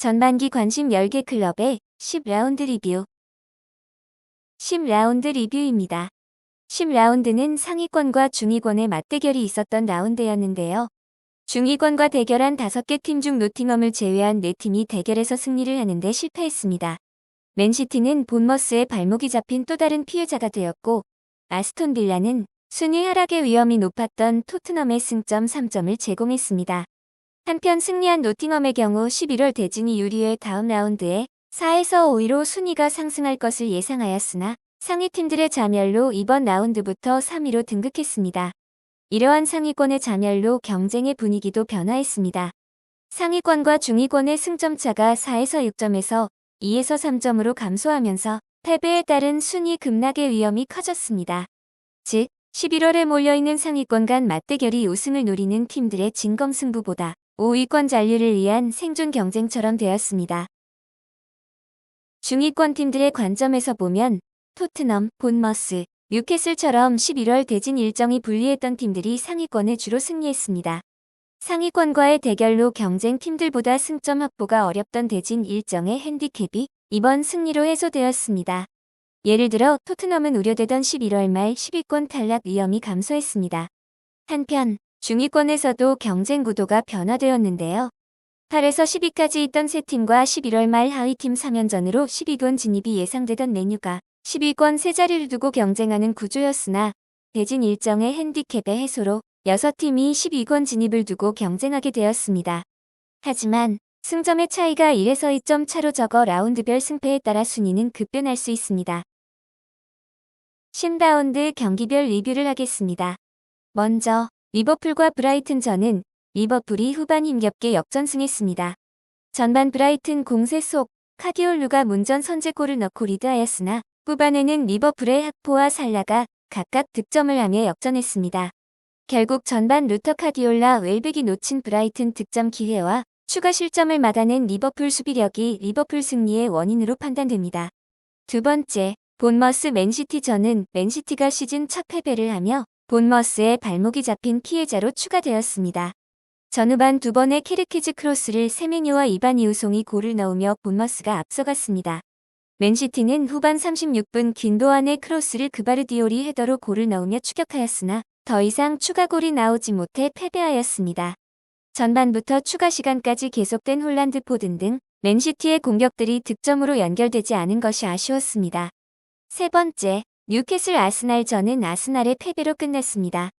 전반기 관심 10개 클럽의 10라운드 리뷰. 10라운드 리뷰입니다. 10라운드는 상위권과 중위권의 맞대결이 있었던 라운드였는데요. 중위권과 대결한 5개 팀 중 노팅엄을 제외한 4팀이 대결에서 승리를 하는데 실패했습니다. 맨시티는 본머스의 발목이 잡힌 또 다른 피해자가 되었고, 아스톤 빌라는 순위 하락의 위험이 높았던 토트넘의 승점 3점을 제공했습니다. 한편 승리한 노팅엄의 경우 11월 대진이 유리해 다음 라운드에 4에서 5위로 순위가 상승할 것을 예상하였으나 상위 팀들의 자멸로 이번 라운드부터 3위로 등극했습니다. 이러한 상위권의 자멸로 경쟁의 분위기도 변화했습니다. 상위권과 중위권의 승점차가 4에서 6점에서 2에서 3점으로 감소하면서 패배에 따른 순위 급락의 위험이 커졌습니다. 즉, 11월에 몰려있는 상위권 간 맞대결이 우승을 노리는 팀들의 진검승부보다 5위권 잔류를 위한 생존 경쟁처럼 되었습니다. 중위권 팀들의 관점에서 보면 토트넘, 본머스, 뉴캐슬처럼 11월 대진 일정이 불리했던 팀들이 상위권에 주로 승리했습니다. 상위권과의 대결로 경쟁 팀들보다 승점 확보가 어렵던 대진 일정의 핸디캡이 이번 승리로 해소되었습니다. 예를 들어 토트넘은 우려되던 11월 말 10위권 탈락 위험이 감소했습니다. 한편 중위권에서도 경쟁 구도가 변화되었는데요. 8에서 10위까지 있던 세 팀과 11월 말 하위팀 3연전으로 10위권 진입이 예상되던 맨유가 10위권 세 자리를 두고 경쟁하는 구조였으나 대진 일정의 핸디캡의 해소로 6팀이 10위권 진입을 두고 경쟁하게 되었습니다. 하지만 승점의 차이가 1에서 2점 차로 적어 라운드별 승패에 따라 순위는 급변할 수 있습니다. 10라운드 경기별 리뷰를 하겠습니다. 먼저 리버풀과 브라이튼전은 리버풀이 후반 힘겹게 역전승했습니다. 전반 브라이튼 공세 속 카디올루가 문전 선제골을 넣고 리드하였으나 후반에는 리버풀의 학포와 살라가 각각 득점을 하며 역전했습니다. 결국 전반 루터 카디올라 웰백이 놓친 브라이튼 득점 기회와 추가 실점을 막아낸 리버풀 수비력이 리버풀 승리의 원인으로 판단됩니다. 두 번째, 본머스 맨시티전은 맨시티가 시즌 첫 패배를 하며 본머스의 발목이 잡힌 피해자로 추가되었습니다. 전후반 2번의 케르키즈 크로스를 세메뇨와 이반 이우송이 골을 넣으며 본머스가 앞서갔습니다. 맨시티는 후반 36분 긴도안의 크로스를 그바르디올이 헤더로 골을 넣으며 추격하였으나 더 이상 추가골이 나오지 못해 패배하였습니다. 전반부터 추가 시간까지 계속된 홀란드 포든 등 맨시티의 공격들이 득점으로 연결되지 않은 것이 아쉬웠습니다. 세 번째, 뉴캐슬 아스날전은 아스날의 패배로 끝났습니다.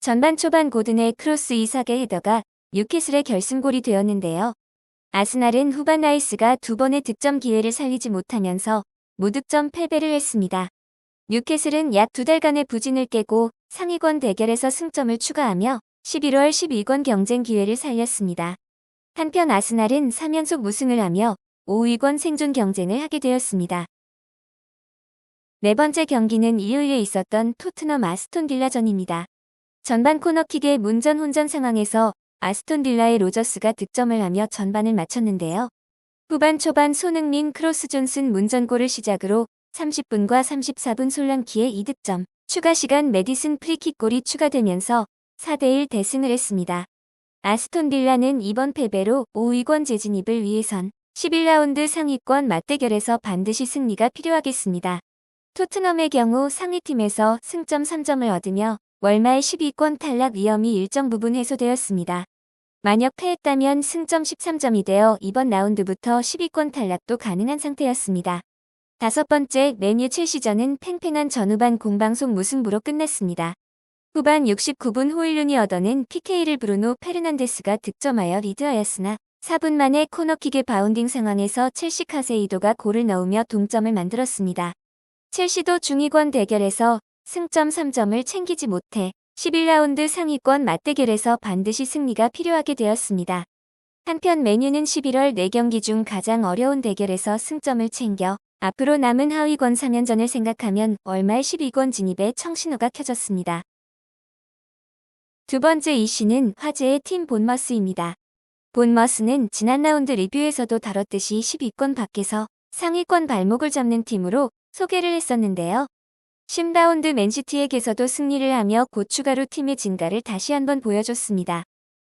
전반 초반 고든의 크로스 이삭의 헤더가 뉴캐슬의 결승골이 되었는데요. 아스날은 후반 라이스가 2번의 득점 기회를 살리지 못하면서 무득점 패배를 했습니다. 뉴캐슬은 약 2달간의 부진을 깨고 상위권 대결에서 승점을 추가하며 11월 12권 경쟁 기회를 살렸습니다. 한편 아스날은 3연속 무승을 하며 5위권 생존 경쟁을 하게 되었습니다. 네 번째 경기는 일요일에 있었던 토트넘 아스톤 빌라전입니다. 전반 코너킥의 문전 혼전 상황에서 아스톤 빌라의 로저스가 득점을 하며 전반을 마쳤는데요. 후반 초반 손흥민 크로스 존슨 문전골을 시작으로 30분과 34분 솔랑키의 2득점, 추가 시간 메디슨 프리킥골이 추가되면서 4대1 대승을 했습니다. 아스톤 빌라는 이번 패배로 5위권 재진입을 위해선 11라운드 상위권 맞대결에서 반드시 승리가 필요하겠습니다. 토트넘의 경우 상위팀에서 승점 3점을 얻으며 월말 10위권 탈락 위험이 일정 부분 해소되었습니다. 만약 패했다면 승점 13점이 되어 이번 라운드부터 10위권 탈락도 가능한 상태였습니다. 다섯 번째, 맨유 첼시전은 팽팽한 전후반 공방속 무승부로 끝났습니다. 후반 69분 호일룬이 얻어낸 PK를 브루노 페르난데스가 득점하여 리드하였으나 4분 만에 코너킥의 바운딩 상황에서 첼시 카세이도가 골을 넣으며 동점을 만들었습니다. 첼시도 중위권 대결에서 승점 3점을 챙기지 못해 11라운드 상위권 맞대결에서 반드시 승리가 필요하게 되었습니다. 한편 맨유는 11월 4경기 중 가장 어려운 대결에서 승점을 챙겨 앞으로 남은 하위권 3연전을 생각하면 월말 10위권 진입에 청신호가 켜졌습니다. 두 번째 이슈는 화제의 팀 본머스입니다. 본머스는 지난 라운드 리뷰에서도 다뤘듯이 10위권 밖에서 상위권 발목을 잡는 팀으로 소개를 했었는데요. 10라운드 맨시티에게서도 승리를 하며 곧 추가로 팀의 진가를 다시 한번 보여줬습니다.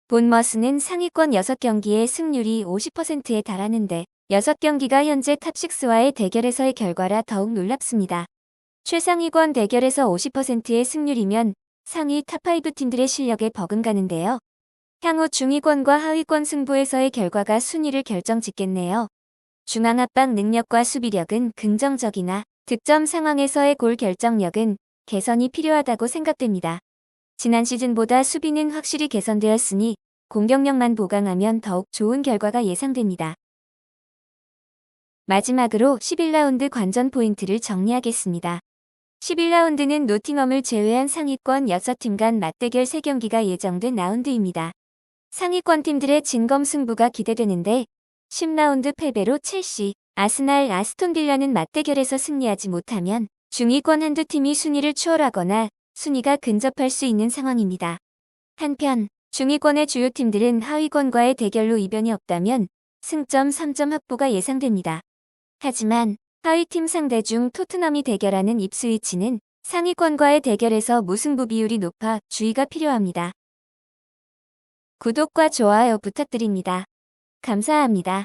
본머스는 상위권 6경기의 승률이 50%에 달하는데 6경기가 현재 탑6와의 대결에서의 결과라 더욱 놀랍습니다. 최상위권 대결에서 50%의 승률이면 상위 탑5 팀들의 실력에 버금가는데요. 향후 중위권과 하위권 승부에서의 결과가 순위를 결정짓겠네요. 중앙압박 능력과 수비력은 긍정적이나 득점 상황에서의 골 결정력은 개선이 필요하다고 생각됩니다. 지난 시즌보다 수비는 확실히 개선되었으니 공격력만 보강하면 더욱 좋은 결과가 예상됩니다. 마지막으로 11라운드 관전 포인트를 정리하겠습니다. 11라운드는 노팅엄을 제외한 상위권 6팀 간 맞대결 3경기가 예정된 라운드입니다. 상위권 팀들의 진검승부가 기대되는데 10라운드 패배로 첼시, 아스날, 아스톤 빌라는 맞대결에서 승리하지 못하면 중위권 한두 팀이 순위를 추월하거나 순위가 근접할 수 있는 상황입니다. 한편 중위권의 주요 팀들은 하위권과의 대결로 이변이 없다면 승점 3점 확보가 예상됩니다. 하지만 하위팀 상대 중 토트넘이 대결하는 입스위치는 상위권과의 대결에서 무승부 비율이 높아 주의가 필요합니다. 구독과 좋아요 부탁드립니다. 감사합니다.